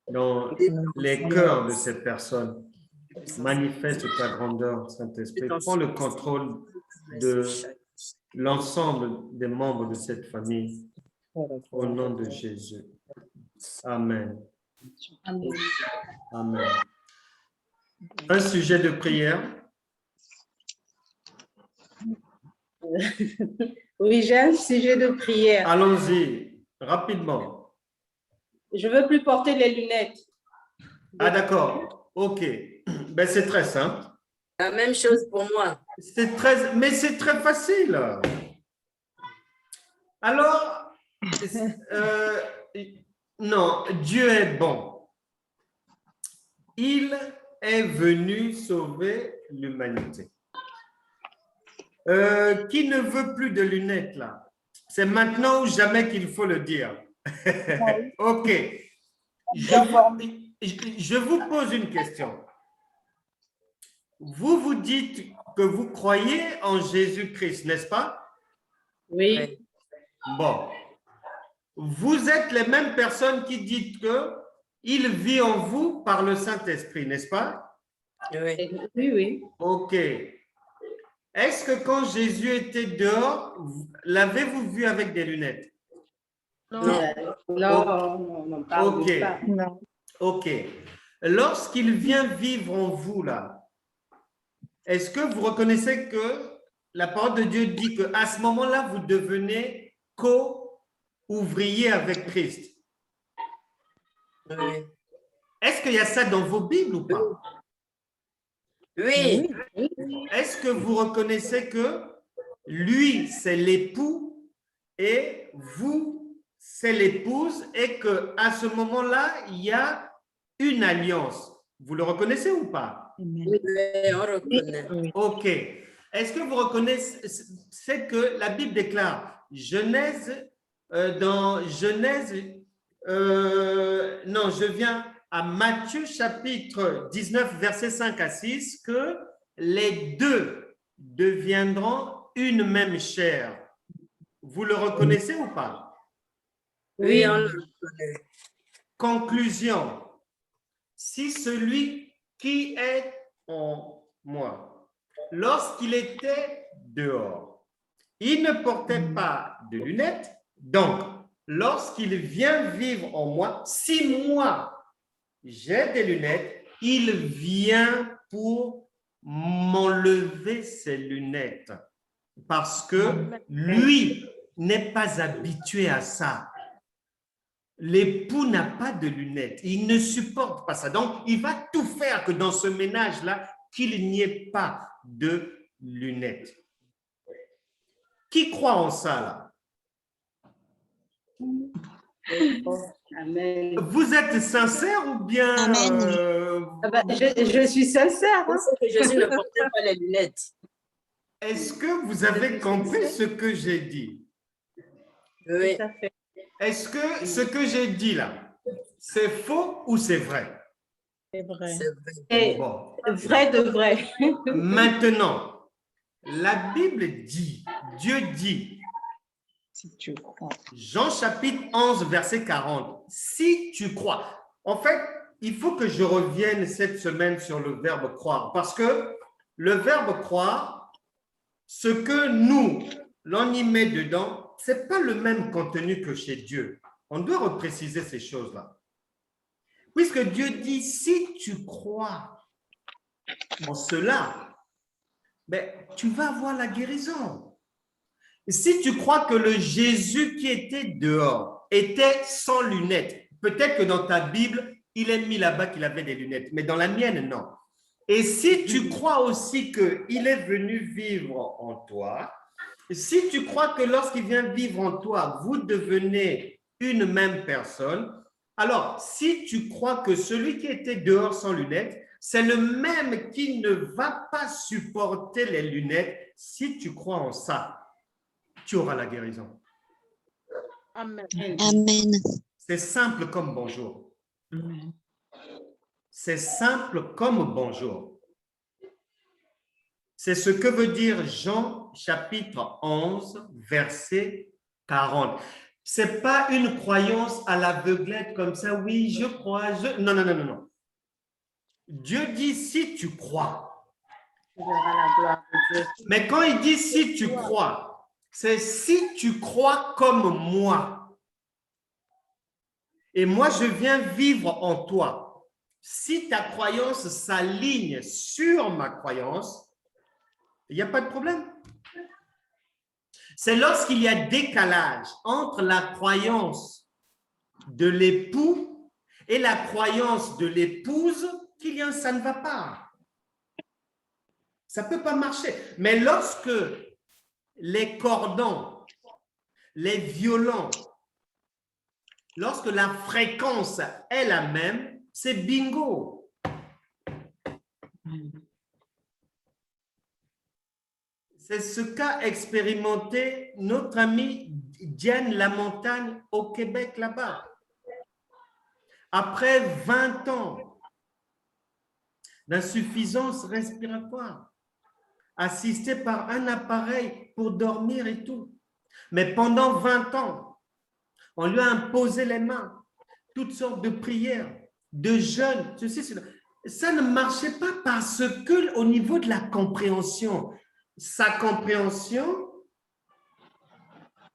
dans les cœurs de ces personnes. Manifeste ta grandeur, Saint-Esprit. Prends le contrôle de l'ensemble des membres de cette famille. Au nom de Jésus. Amen. Amen. Un sujet de prière. Oui, j'ai un sujet de prière. Allons-y, rapidement. Je ne veux plus porter les lunettes. Ah, d'accord. OK. Ben, c'est très simple. La même chose pour moi. Mais c'est très facile. Alors, non, Dieu est bon. Il est venu sauver l'humanité. Qui ne veut plus de lunettes là? C'est maintenant ou jamais qu'il faut le dire. OK. Je vous pose une question. Vous vous dites que vous croyez en Jésus-Christ, n'est-ce pas? Oui. Bon. Vous êtes les mêmes personnes qui disent qu'il vit en vous par le Saint-Esprit, n'est-ce pas? Oui. Oui. OK. Est-ce que quand Jésus était dehors, l'avez-vous vu avec des lunettes? Non, OK. OK. Lorsqu'il vient vivre en vous, là, est-ce que vous reconnaissez que la parole de Dieu dit qu'à ce moment-là, vous devenez co-ouvrier avec Christ? Oui. Est-ce qu'il y a ça dans vos Bibles ou pas? Oui. Est-ce que vous reconnaissez que lui, c'est l'époux et vous, c'est l'épouse et qu'à ce moment-là, il y a une alliance? Vous le reconnaissez ou pas? Oui, on reconnaît. OK. Est-ce que vous reconnaissez que la Bible déclare dans Genèse, non, je viens à Matthieu chapitre 19, versets 5 à 6, que les deux deviendront une même chair. Vous le reconnaissez ou pas? Oui, on le reconnaît. Conclusion. Si celui qui est en moi, lorsqu'il était dehors, il ne portait pas de lunettes, donc lorsqu'il vient vivre en moi, si moi j'ai des lunettes, il vient pour m'enlever ses lunettes parce que lui n'est pas habitué à ça. L'époux n'a pas de lunettes, il ne supporte pas ça. Donc, il va tout faire que dans ce ménage-là, qu'il n'y ait pas de lunettes. Qui croit en ça, là? Amen. Vous êtes sincère ou bien... je suis sincère. Je sais que Jésus ne portait pas les lunettes. Est-ce que vous avez compris ce que j'ai dit? Oui. Est-ce que ce que j'ai dit là, c'est faux ou c'est vrai? C'est vrai. C'est vrai. Bon. Vrai de vrai. Maintenant, la Bible dit, Dieu dit, Si tu crois. Jean chapitre 11, verset 40, si tu crois. En fait, il faut que je revienne cette semaine sur le verbe croire, parce que le verbe croire, ce que nous, l'on y met dedans, ce n'est pas le même contenu que chez Dieu. On doit repréciser ces choses-là. Puisque Dieu dit, si tu crois en cela, ben, tu vas avoir la guérison. Si tu crois que le Jésus qui était dehors était sans lunettes, peut-être que dans ta Bible, il est mis là-bas qu'il avait des lunettes, mais dans la mienne, non. Et si tu crois aussi qu'il est venu vivre en toi, si tu crois que lorsqu'il vient vivre en toi, vous devenez une même personne, Alors, si tu crois que celui qui était dehors sans lunettes, c'est le même qui ne va pas supporter les lunettes, si tu crois en ça, tu auras la guérison. Amen. Amen. C'est simple comme bonjour. Amen. C'est simple comme bonjour. C'est ce que veut dire Jean chapitre 11, verset 40. Ce n'est pas une croyance à l'aveuglette comme ça, oui, je crois, Non, non, non, non, non. Dieu dit si tu crois. Tu verras la gloire de Dieu. Mais quand il dit si tu crois, c'est si tu crois comme moi. Et moi, je viens vivre en toi. Si ta croyance s'aligne sur ma croyance, il n'y a pas de problème. C'est lorsqu'il y a décalage entre la croyance de l'époux et la croyance de l'épouse qu'il y a, ça ne va pas. Ça ne peut pas marcher. Mais lorsque les cordons, les violons, lorsque la fréquence est la même, c'est bingo. C'est ce qu'a expérimenté notre amie Diane Lamontagne au Québec, là-bas. Après 20 ans d'insuffisance respiratoire, assistée par un appareil pour dormir et tout. Mais pendant 20 ans, on lui a imposé les mains, toutes sortes de prières, de jeûnes, ceci, cela. Ça ne marchait pas parce que au niveau de la compréhension, sa compréhension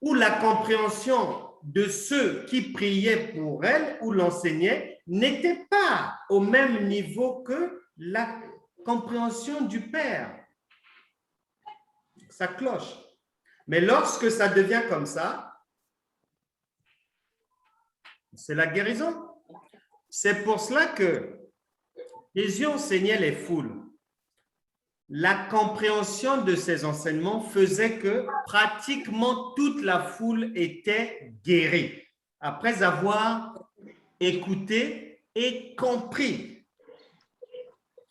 ou la compréhension de ceux qui priaient pour elle ou l'enseignaient n'était pas au même niveau que la compréhension du Père. Ça cloche. Mais lorsque ça devient comme ça, c'est la guérison. C'est pour cela que Jésus enseignait les foules. La compréhension de ces enseignements faisait que pratiquement toute la foule était guérie après avoir écouté et compris.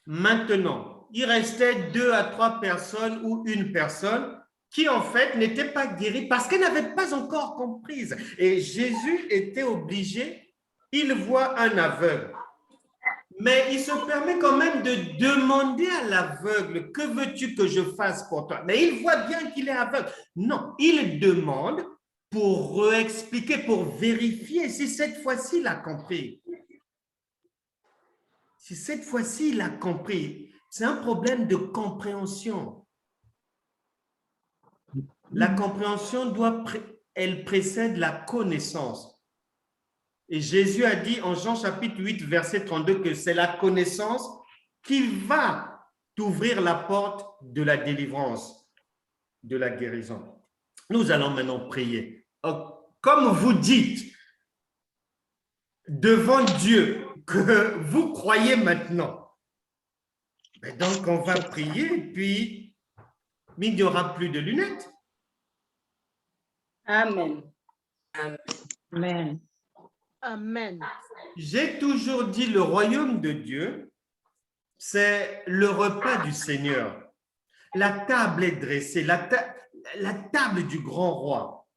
Maintenant, il restait 2 à 3 personnes ou une personne qui en fait n'était pas guérie parce qu'elle n'avait pas encore comprise. Et Jésus était obligé, il voit un aveugle. Mais il se permet quand même de demander à l'aveugle, que veux-tu que je fasse pour toi? Mais il voit bien qu'il est aveugle. Non, il demande pour réexpliquer, pour vérifier si cette fois-ci il a compris. Si cette fois-ci il a compris, c'est un problème de compréhension. La compréhension elle précède la connaissance. Et Jésus a dit en Jean chapitre 8, verset 32, que c'est la connaissance qui va t'ouvrir la porte de la délivrance, de la guérison. Nous allons maintenant prier. Comme vous dites devant Dieu que vous croyez maintenant, donc on va prier, puis il n'y aura plus de lunettes. Amen. Amen. Amen. J'ai toujours dit le royaume de Dieu, c'est le repas du Seigneur. La table est dressée, la table du grand roi.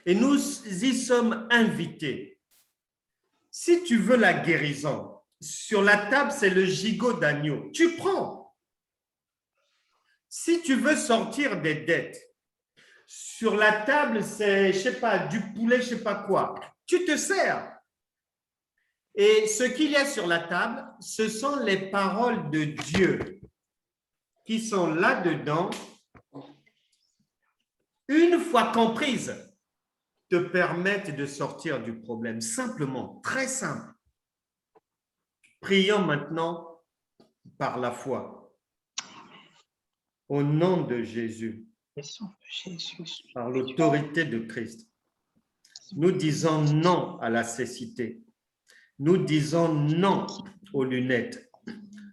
Et nous y sommes invités. Si tu veux la guérison, sur la table, c'est le gigot d'agneau. Tu prends. Si tu veux sortir des dettes, sur la table, c'est, je sais pas, du poulet, je sais pas quoi. Tu te sers. Et ce qu'il y a sur la table, ce sont les paroles de Dieu qui sont là-dedans. Une fois comprises, te permettent de sortir du problème. Simplement, très simple. Prions maintenant par la foi. Au nom de Jésus, par l'autorité de Christ, nous disons non à la cécité. Nous disons non aux lunettes.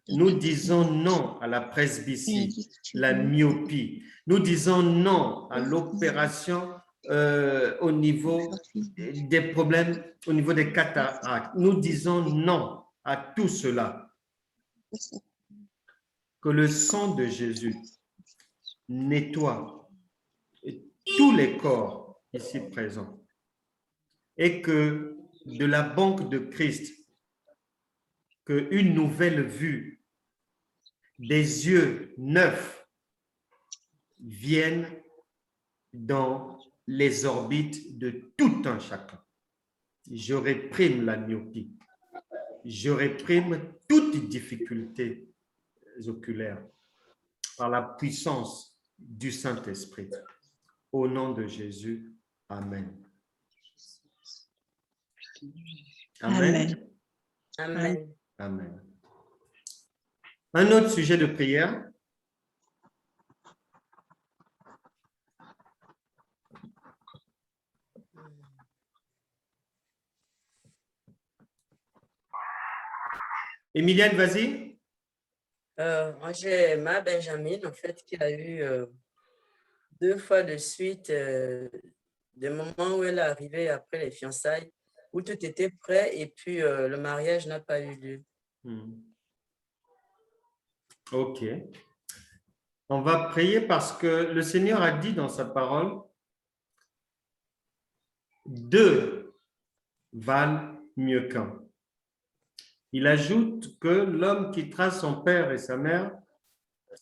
Nous disons non à la presbytie, la myopie. Nous disons non à l'opération au niveau des problèmes, au niveau des cataractes. Nous disons non à tout cela. Que le sang de Jésus nettoie tous les corps ici présents et que de la banque de Christ, qu'une nouvelle vue, des yeux neufs viennent dans les orbites de tout un chacun. Je réprime la myopie. Je réprime toute difficulté oculaire par la puissance du Saint-Esprit. Au nom de Jésus, Amen. Amen. Amen. Amen. Un autre sujet de prière. Emilienne, vas-y. Moi, j'ai ma Benjamin, en fait, qui a eu 2 fois de suite des moments où elle est arrivée après les fiançailles, où tout était prêt et puis le mariage n'a pas eu lieu. Ok. On va prier parce que le Seigneur a dit dans sa parole, 2 valent mieux qu'un. Il ajoute que l'homme quittera son père et sa mère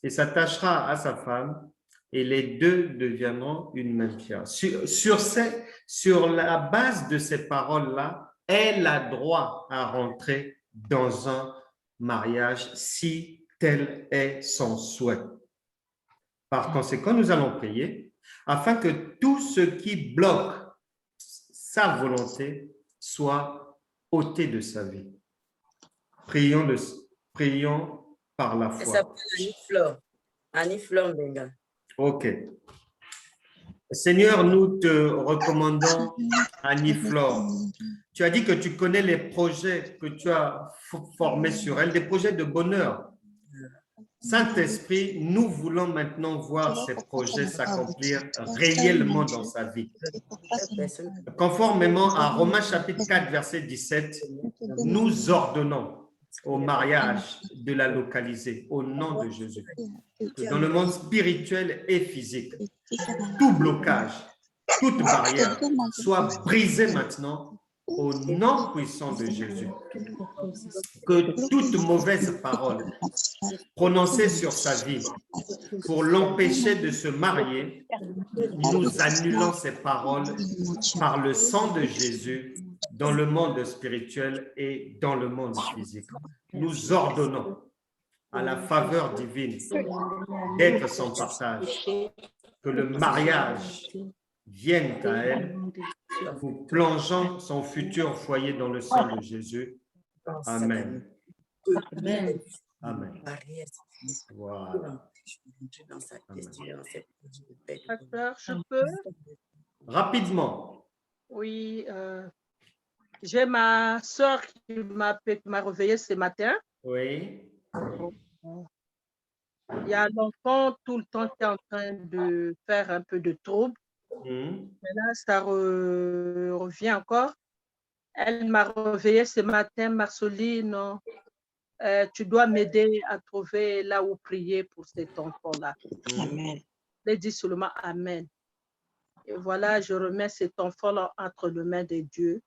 et s'attachera à sa femme et les 2 deviendront une même chair. Sur la base de ces paroles-là, elle a droit à rentrer dans un mariage si tel est son souhait. Par conséquent, nous allons prier afin que tout ce qui bloque sa volonté soit ôté de sa vie. Prions par la foi. Elle s'appelle Annie-Flore Mbenga. Ok. Seigneur, nous te recommandons Annie-Flore. Tu as dit que tu connais les projets que tu as formés sur elle, des projets de bonheur. Saint-Esprit, nous voulons maintenant voir ces projets s'accomplir réellement dans sa vie. Conformément à Romains chapitre 4, verset 17, nous ordonnons au mariage de la localiser au nom de Jésus. Que dans le monde spirituel et physique, tout blocage, toute barrière soit brisée maintenant au nom puissant de Jésus. Que toute mauvaise parole prononcée sur sa vie pour l'empêcher de se marier, nous annulons ces paroles par le sang de Jésus dans le monde spirituel et dans le monde physique. Nous ordonnons à la faveur divine d'être son partage, que le mariage vienne à elle, vous plongeant son futur foyer dans le sang de Jésus. Amen. Amen. Amen. Voilà. Pasteur, je peux? Rapidement. Oui, j'ai ma soeur qui m'a réveillée ce matin. Oui. Il y a l'enfant tout le temps qui est en train de faire un peu de trouble. Mais là, ça revient encore. Elle m'a réveillée ce matin, Marceline, tu dois m'aider à trouver là où prier pour cet enfant-là. Amen. Je dis seulement Amen. Et voilà, je remets cet enfant-là entre les mains de Dieu.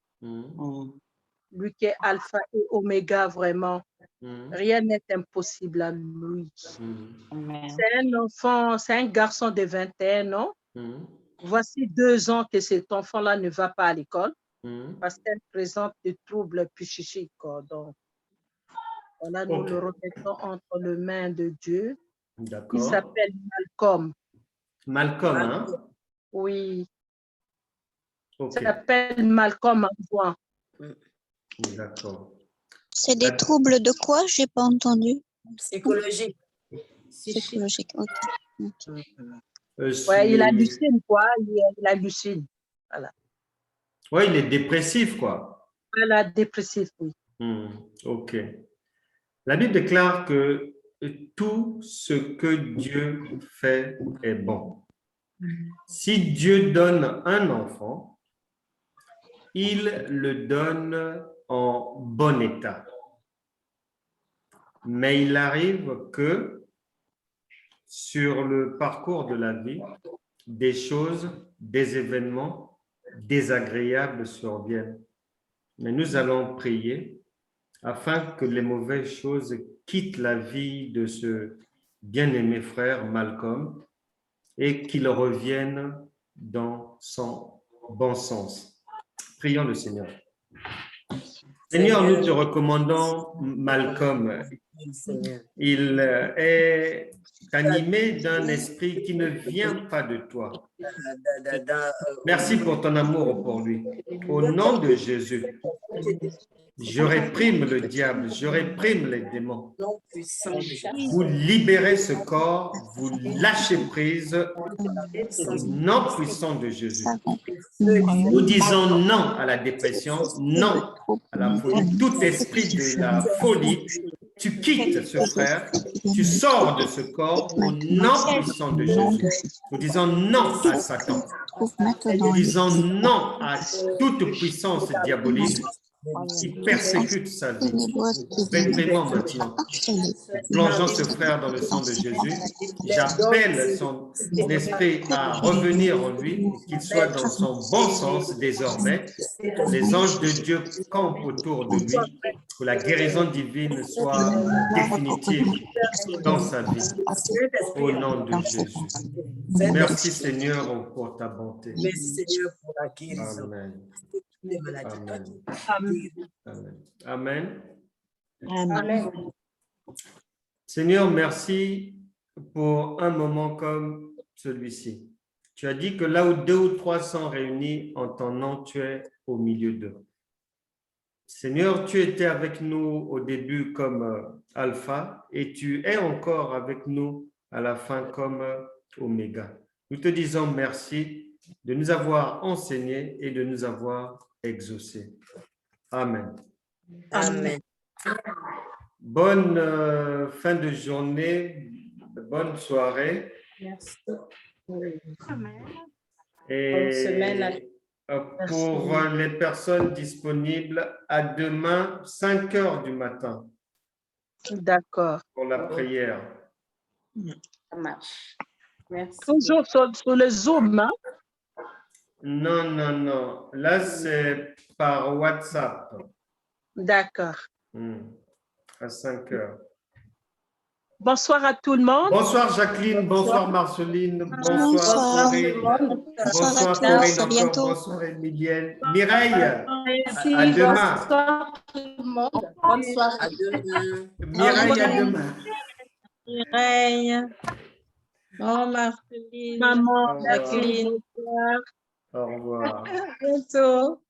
Lui qui est alpha et oméga, vraiment. Rien n'est impossible à lui. C'est un enfant, c'est un garçon de 21 ans. Voici 2 ans que cet enfant-là ne va pas à l'école parce qu'elle présente des troubles psychiques. Donc, voilà, nous le remettons entre les mains de Dieu. Il s'appelle Malcolm. Malcolm, hein? Oui. Il s'appelle Malcolm Antoine. D'accord. C'est des troubles de quoi? Je n'ai pas entendu. Psychologique. Psychologique, ok. Ouais, il hallucine, quoi. Il hallucine. Voilà. Oui, il est dépressif, quoi. Voilà, dépressif, oui. Ok. La Bible déclare que tout ce que Dieu fait est bon. Si Dieu donne un enfant, il le donne en bon état. Mais il arrive que sur le parcours de la vie, des choses, des événements désagréables surviennent. Mais nous allons prier afin que les mauvaises choses quittent la vie de ce bien-aimé frère Malcolm et qu'il revienne dans son bon sens. Prions le Seigneur. Seigneur, nous te recommandons Malcolm. Il est animé d'un esprit qui ne vient pas de toi. Merci pour ton amour pour lui. Au nom de Jésus, je réprime le diable, je réprime les démons. Vous libérez ce corps, vous lâchez prise au nom puissant de Jésus. Nous disons non à la dépression, non à la folie. Tout esprit de la folie, tu quittes ce frère, tu sors de ce corps au nom puissant de Jésus. Nous disons non à Satan. Nous disons non à toute puissance diabolique qui persécute sa vie. Réprimons maintenant. Plongeons ce frère dans le sang de Jésus. J'appelle son esprit à revenir en lui, qu'il soit dans son bon sens désormais. Les anges de Dieu campent autour de lui, que la guérison divine soit définitive dans sa vie. Au nom de Jésus. Merci Seigneur pour ta bonté. Merci Seigneur pour la guérison. Amen. Amen. Amen. Amen. Amen. Seigneur, merci pour un moment comme celui-ci. Tu as dit que là où 2 ou 3 sont réunis en ton nom, tu es au milieu d'eux. Seigneur, tu étais avec nous au début comme Alpha et tu es encore avec nous à la fin comme Oméga. Nous te disons merci de nous avoir enseigné et de nous avoir exaucés. Amen. Amen. Bonne fin de journée, bonne soirée. Merci. Et Bonne semaine. pour les personnes disponibles, à demain, 5 heures du matin. D'accord. Pour la prière. Ça marche. Merci. Toujours sur le Zoom, hein? Non, non, non. Là, c'est par WhatsApp. D'accord. À 5 heures. Bonsoir à tout le monde. Bonsoir Jacqueline, bonsoir Marceline, bonsoir Corinne. Bonsoir Corinne encore, bonsoir Emilienne. Mireille, Merci. à demain. Bonsoir tout le monde. Bonne soirée. À demain. Mireille, à demain. Mireille. Oh, Marceline. Maman, Au revoir. Jacqueline. Au revoir. Bientôt.